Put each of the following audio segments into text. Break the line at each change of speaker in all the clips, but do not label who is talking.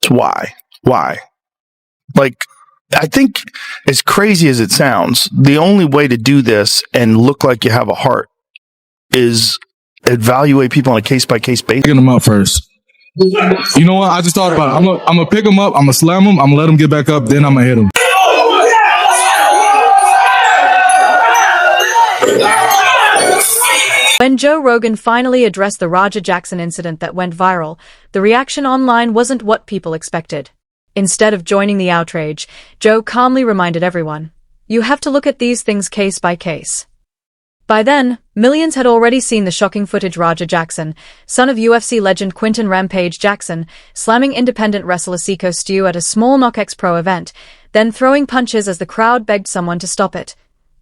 Why? Why? Like, I think, as crazy as it sounds, the only way to do this and look like you have a heart is evaluate people on a case-by-case basis.
Picking them up first. You know what? I just thought about it. I'm gonna pick them up. I'm gonna slam them. I'm gonna let them get back up. Then I'm gonna hit them.
When Joe Rogan finally addressed the Roger Jackson incident that went viral, the reaction online wasn't what people expected. Instead of joining the outrage, Joe calmly reminded everyone, "You have to look at these things case by case." By then, millions had already seen the shocking footage Roger Jackson, son of UFC legend Quinton "Rampage" Jackson, slamming independent wrestler Seiko Stu at a small KnockX Pro event, then throwing punches as the crowd begged someone to stop it.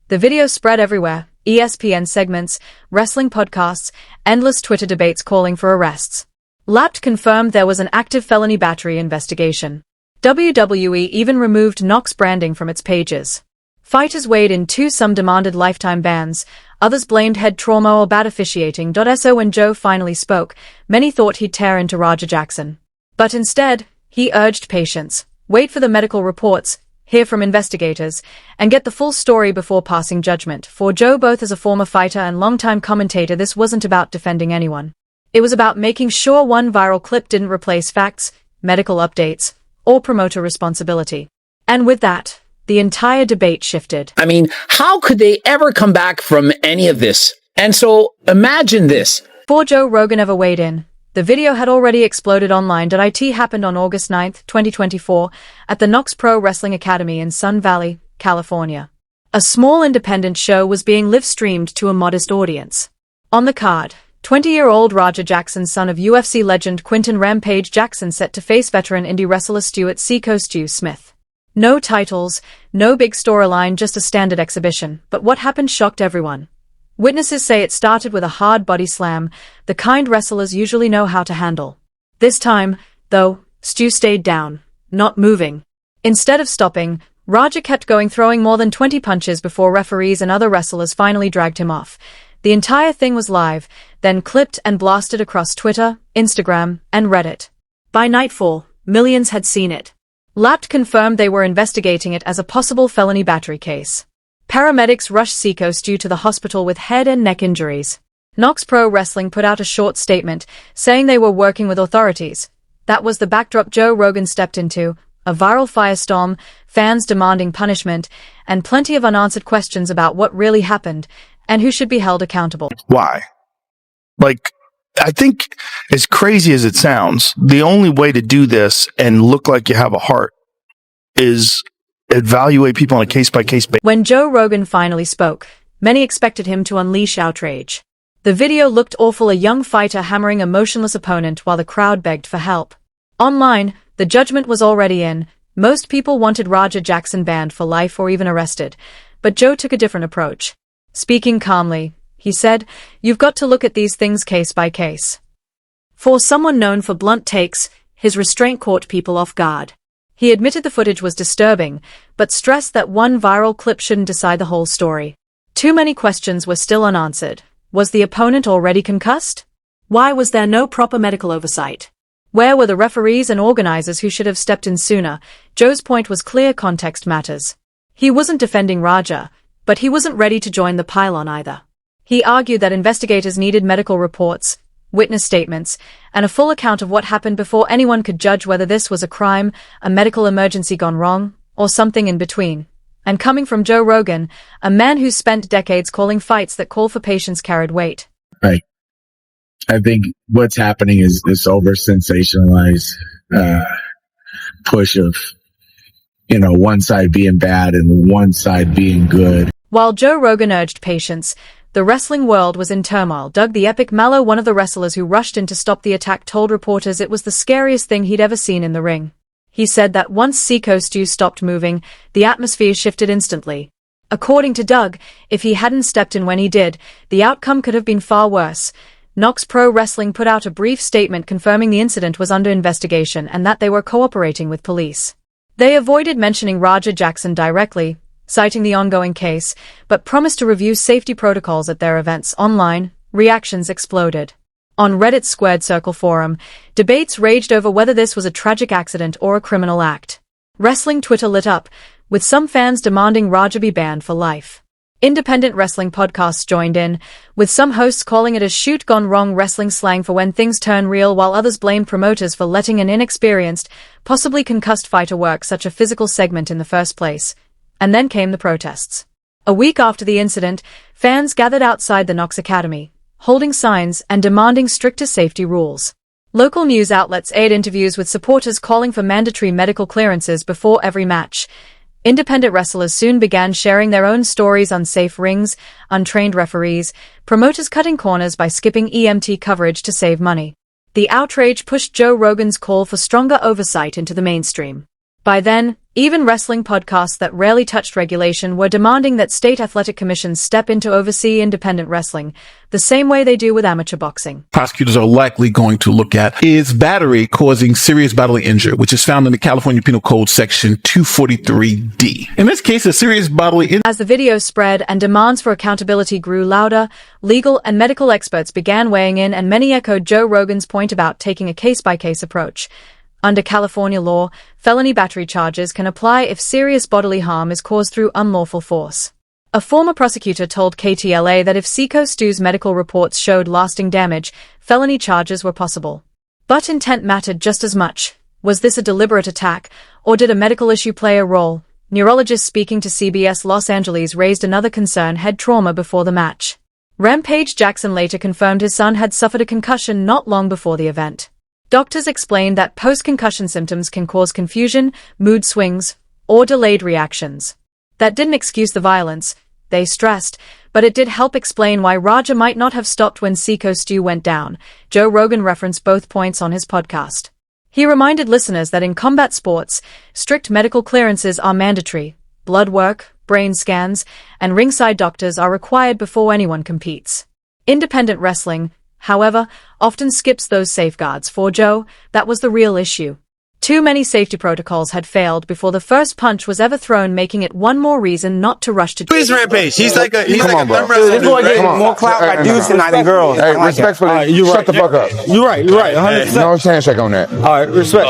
The video spread everywhere, ESPN segments, wrestling podcasts, endless Twitter debates calling for arrests. Lapt confirmed there was an active felony battery investigation. WWE even removed Knox branding from its pages. Fighters weighed in too. Some demanded lifetime bans, others blamed head trauma or bad officiating. So when Joe finally spoke, many thought he'd tear into Roger Jackson. But instead, he urged patience, wait for the medical reports, hear from investigators, and get the full story before passing judgment. For Joe, both as a former fighter and longtime commentator, this wasn't about defending anyone. It was about making sure one viral clip didn't replace facts, medical updates, or promoter responsibility. And with that, the entire debate shifted.
I mean, how could they ever come back from any of this? And so imagine this.
Before Joe Rogan ever weighed in, the video had already exploded online. It happened on August 9, 2024, at the KnockX Pro Wrestling Academy in Sun Valley, California. A small independent show was being live-streamed to a modest audience. On the card, 20-year-old Roger Jackson, son of UFC legend Quinton "Rampage" Jackson, set to face veteran indie wrestler Seiko Stu Smith. No titles, no big storyline, just a standard exhibition. But what happened shocked everyone. Witnesses say it started with a hard body slam, the kind wrestlers usually know how to handle. This time, though, Stu stayed down, not moving. Instead of stopping, Roger kept going, throwing more than 20 punches before referees and other wrestlers finally dragged him off. The entire thing was live, then clipped and blasted across Twitter, Instagram, and Reddit. By nightfall, millions had seen it. Lapt confirmed they were investigating it as a possible felony battery case. Paramedics rushed Seiko Stu to the hospital with head and neck injuries. KnockX Pro Wrestling put out a short statement, saying they were working with authorities. That was the backdrop Joe Rogan stepped into, a viral firestorm, fans demanding punishment, and plenty of unanswered questions about what really happened and who should be held accountable.
Why? Like, I think, as crazy as it sounds, the only way to do this and look like you have a heart is evaluate people on a case-by-case basis.
When Joe Rogan finally spoke, many expected him to unleash outrage. The video looked awful, a young fighter hammering a motionless opponent while the crowd begged for help. Online, the judgment was already in. Most people wanted Roger Jackson banned for life or even arrested, but Joe took a different approach. Speaking calmly, he said, "You've got to look at these things case by case." For someone known for blunt takes, his restraint caught people off guard. He admitted the footage was disturbing, but stressed that one viral clip shouldn't decide the whole story. Too many questions were still unanswered. Was the opponent already concussed? Why was there no proper medical oversight? Where were the referees and organizers who should have stepped in sooner? Joe's point was clear: context matters. He wasn't defending Roger, but he wasn't ready to join the pylon either. He argued that investigators needed medical reports, witness statements, and a full account of what happened before anyone could judge whether this was a crime, a medical emergency gone wrong, or something in between. And coming from Joe Rogan, a man who spent decades calling fights that call for patience carried weight.
Right. I think what's happening is this over-sensationalized push of, one side being bad and one side being good.
While Joe Rogan urged patience, the wrestling world was in turmoil. Doug the Epic Mallow, one of the wrestlers who rushed in to stop the attack, told reporters it was the scariest thing he'd ever seen in the ring. He said that once Seiko Stu stopped moving, the atmosphere shifted instantly. According to Doug, if he hadn't stepped in when he did, the outcome could have been far worse. KnockX Pro Wrestling put out a brief statement confirming the incident was under investigation and that they were cooperating with police. They avoided mentioning Roger Jackson directly, citing the ongoing case, but promised to review safety protocols at their events. Online, reactions exploded. On Reddit's Squared Circle forum, debates raged over whether this was a tragic accident or a criminal act. Wrestling Twitter lit up, with some fans demanding Raja be banned for life. Independent wrestling podcasts joined in, with some hosts calling it a shoot gone wrong wrestling slang for when things turn real, while others blamed promoters for letting an inexperienced, possibly concussed fighter work such a physical segment in the first place. And then came the protests. A week after the incident, fans gathered outside the Knox Academy, holding signs and demanding stricter safety rules. Local news outlets aired interviews with supporters calling for mandatory medical clearances before every match. Independent wrestlers soon began sharing their own stories: unsafe rings, untrained referees, promoters cutting corners by skipping EMT coverage to save money. The outrage pushed Joe Rogan's call for stronger oversight into the mainstream. By then, even wrestling podcasts that rarely touched regulation were demanding that state athletic commissions step in to oversee independent wrestling, the same way they do with amateur boxing.
Prosecutors are likely going to look at is battery causing serious bodily injury, which is found in the California Penal Code section 243D. In this case, a serious bodily injury.
As the video spread and demands for accountability grew louder, legal and medical experts began weighing in, and many echoed Joe Rogan's point about taking a case-by-case approach. Under California law, felony battery charges can apply if serious bodily harm is caused through unlawful force. A former prosecutor told KTLA that if Seco Stu's medical reports showed lasting damage, felony charges were possible. But intent mattered just as much. Was this a deliberate attack, or did a medical issue play a role? Neurologists speaking to CBS Los Angeles raised another concern: head trauma before the match. Rampage Jackson later confirmed his son had suffered a concussion not long before the event. Doctors explained that post-concussion symptoms can cause confusion, mood swings, or delayed reactions. That didn't excuse the violence, they stressed, but it did help explain why Raja might not have stopped when Seco Stu went down. Joe Rogan referenced both points on his podcast. He reminded listeners that in combat sports, strict medical clearances are mandatory. Blood work, brain scans, and ringside doctors are required before anyone competes. Independent wrestling, however, often skips those safeguards. For Joe, that was the real issue. Too many safety protocols had failed before the first punch was ever thrown, making it one more reason not to rush to.
Who is Rampage? He's like a
bro.
wrestler.
This boy getting more clout by dudes tonight than girls.
Hey, respectfully, shut the fuck up.
You're right. 100%.
No handshake on that.
All right, respect.